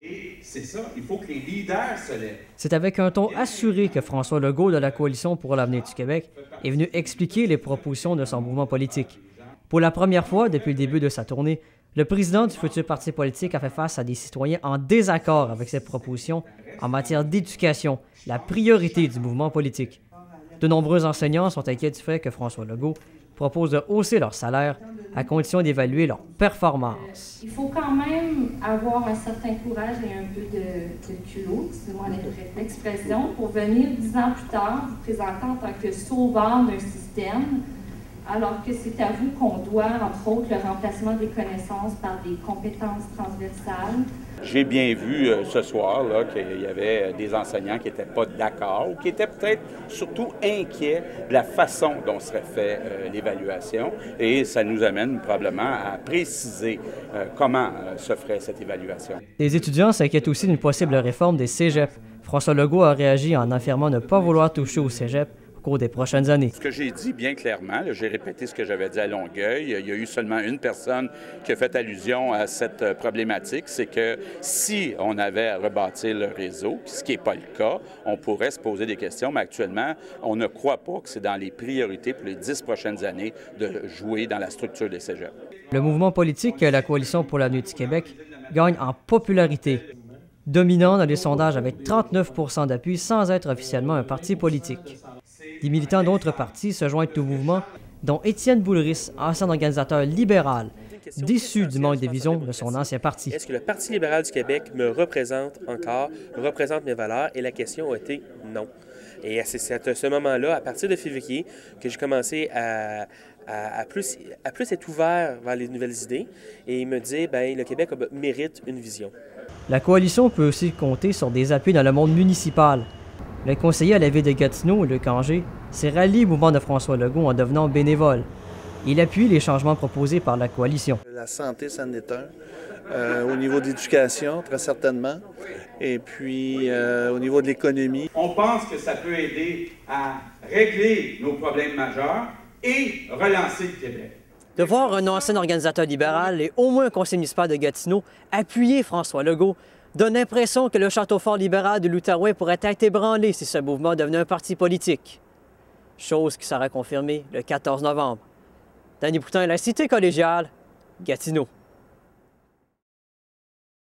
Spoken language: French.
Et c'est ça, il faut que les leaders se lèvent. C'est avec un ton assuré que François Legault de la Coalition pour l'avenir du Québec est venu expliquer les propositions de son mouvement politique. Pour la première fois depuis le début de sa tournée, le président du futur parti politique a fait face à des citoyens en désaccord avec ses propositions en matière d'éducation, la priorité du mouvement politique. De nombreux enseignants sont inquiets du fait que François Legault propose de hausser leur salaire à condition d'évaluer leur performance. Il faut quand même avoir un certain courage et un peu de culot, excusez-moi l'expression, pour venir 10 ans plus tard vous présenter en tant que sauveur d'un système, alors que c'est à vous qu'on doit, entre autres, le remplacement des connaissances par des compétences transversales. J'ai bien vu ce soir là, qu'il y avait des enseignants qui n'étaient pas d'accord ou qui étaient peut-être surtout inquiets de la façon dont serait faite l'évaluation. Et ça nous amène probablement à préciser comment se ferait cette évaluation. Les étudiants s'inquiètent aussi d'une possible réforme des cégeps. François Legault a réagi en affirmant ne pas vouloir toucher aux cégeps au cours des prochaines années. Ce que j'ai dit bien clairement, j'ai répété ce que j'avais dit à Longueuil, il y a eu seulement une personne qui a fait allusion à cette problématique, c'est que si on avait à rebâtir le réseau, ce qui n'est pas le cas, on pourrait se poser des questions, mais actuellement, on ne croit pas que c'est dans les priorités pour les 10 prochaines années de jouer dans la structure des cégeps. Le mouvement politique, la Coalition pour l'avenir du Québec, gagne en popularité, dominant dans les sondages avec 39 % d'appui sans être officiellement un parti politique. Des militants d'autres partis se joignent au mouvement, dont Étienne Boulris, ancien organisateur libéral, déçu du manque de vision de son ancien parti. Est-ce que le Parti libéral du Québec me représente encore, représente mes valeurs? Et la question a été non. Et c'est à ce moment-là, à partir de février, que j'ai commencé à plus être ouvert vers les nouvelles idées et me dire, bien, le Québec mérite une vision. La coalition peut aussi compter sur des appuis dans le monde municipal. Le conseiller à la ville de Gatineau, Luc Anger, s'est rallié au mouvement de François Legault en devenant bénévole. Il appuie les changements proposés par la coalition. La santé, c'en est un. Au niveau de l'éducation, très certainement. Et puis, au niveau de l'économie. On pense que ça peut aider à régler nos problèmes majeurs et relancer le Québec. De voir un ancien organisateur libéral et au moins un conseiller municipal de Gatineau appuyer François Legault donne l'impression que le château fort libéral de l'Outaouais pourrait être ébranlé si ce mouvement devenait un parti politique. Chose qui sera confirmée le 14 novembre. Danny Boutin, La Cité collégiale, Gatineau.